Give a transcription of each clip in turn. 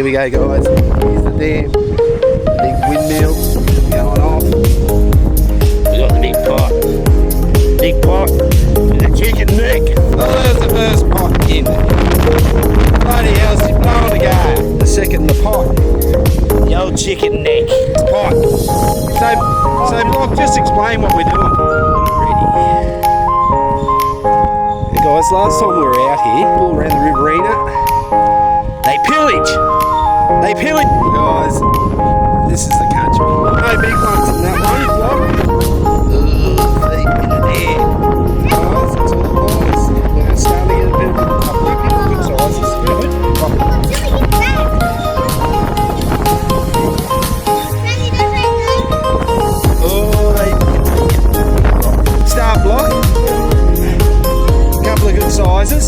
we go, guys. Here's the dam. The big windmill going off. We got the big pot. Big pot with a chicken neck. Oh, there's the first pot in. Bloody hell, she's blowing to go. The second, the pot. The old chicken neck. Pot. So Block, just explain what we're doing. Ready. Hey guys, last time we were out here, all around the riverina, they pillage. Guys, this is the country. No big ones in that one, Block. Feet in the air. Guys, that's all it was. We're starting to get a bit of a couple good sizes. Oh, they start Block. Couple of good sizes.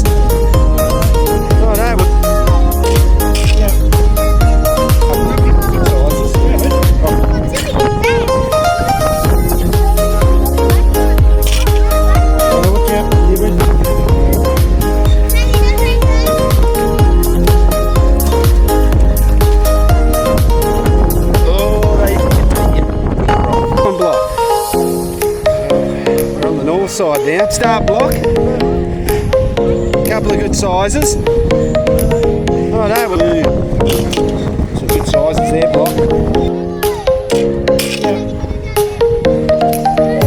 Oh no, side now. Start Block. Couple of good sizes. Oh no, some good sizes there, Block.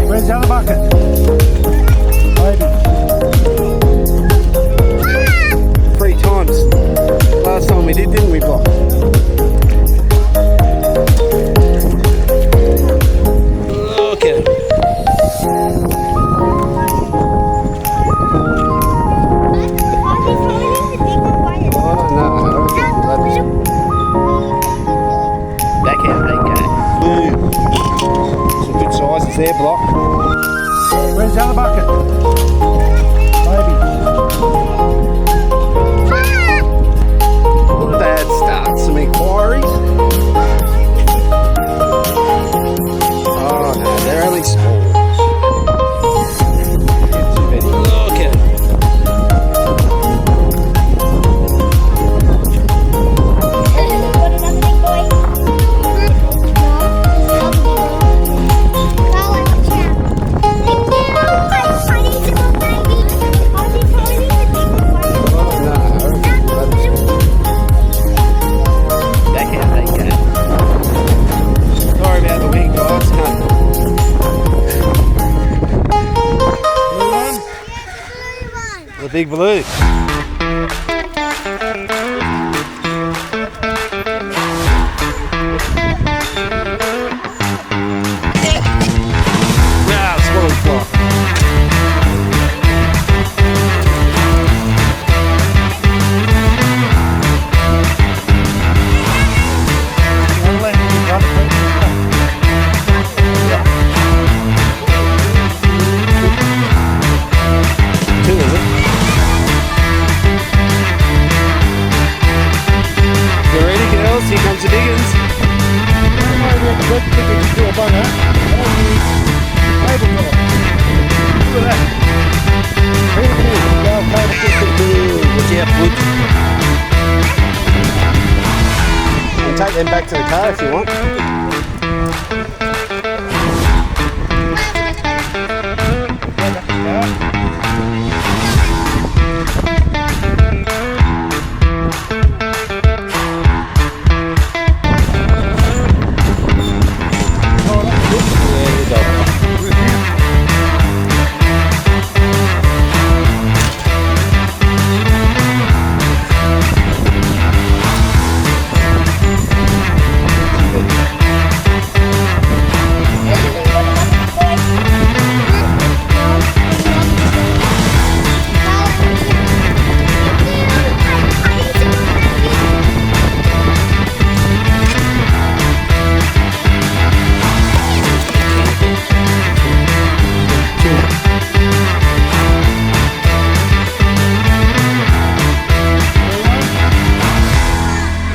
Where's the other bucket? Maybe. 3 times. Last time we did, didn't we, Block? Look at it. There, Block. Where's the other bucket? Maybe. Dad starts some inquiries. Oh no, they're only small. Look at it. Big blue. Take them back to the car if you want.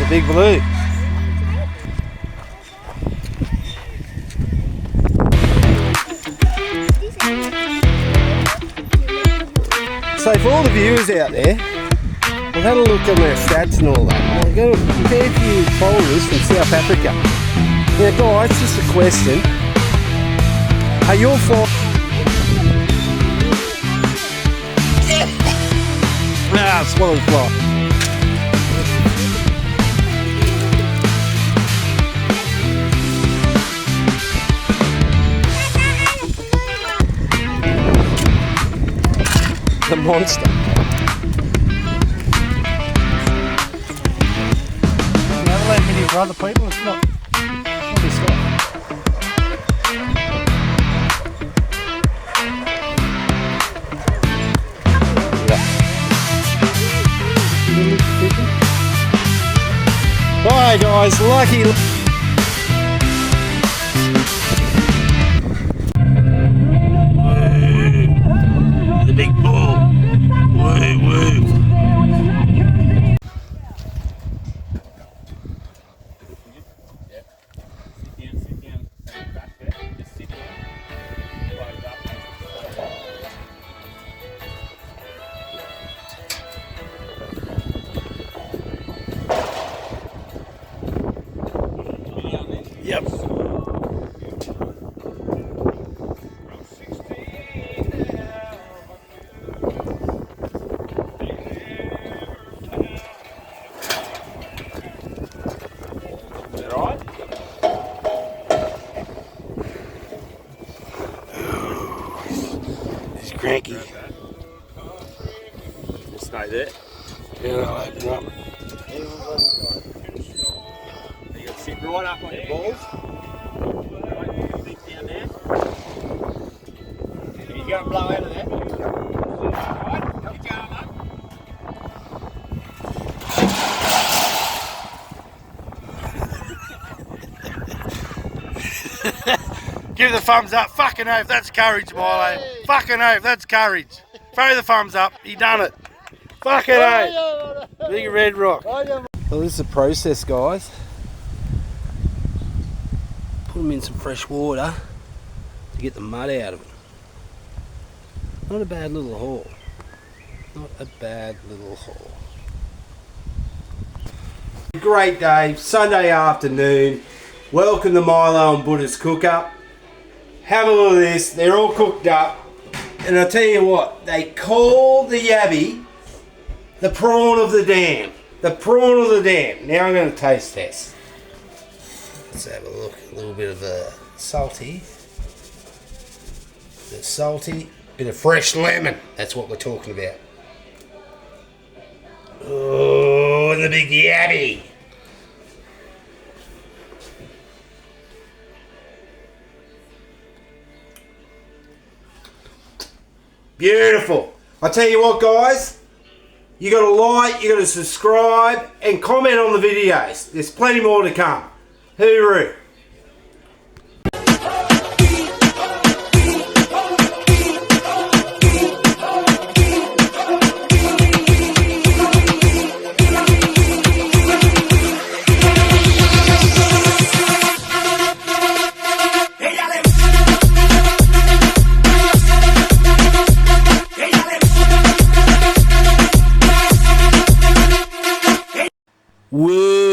Big blue. So for all the viewers out there, I've had a look at their stats and all that. They've got a fair few followers from South Africa. Now guys, just a question. Are your followers... swallowed fly. The monster. Never let many for other people, it's not his stuff. Bye guys, lucky. The big bull. Woo woo. Yep. He's cranky. Just stay there. Yeah, I'll open up. You got to sit right up on your balls. Right, sit down there. You go and blow out of there. Right, keep going, mate. Give the thumbs up. Fucking oath, that's courage, Milo. Hey. Fucking oath, that's courage. Throw the thumbs up. He done it. Fucking oath. Big red rock. Well, this is a process, guys. Put them in some fresh water to get the mud out of them. Not a bad little haul. Not a bad little haul. Great day, Sunday afternoon. Welcome to Milo and Buddha's Cook Up. Have a look at this, they're all cooked up. And I'll tell you what, they call the yabby the prawn of the dam. The prawn of the dam. Now I'm going to taste test. Let's have a look. A little bit of salty. Bit of salty. Bit of fresh lemon. That's what we're talking about. Oh, and the big yabby. Beautiful. I tell you what, guys, you got to like, you got to subscribe, and comment on the videos. There's plenty more to come. Hooroo. Woo!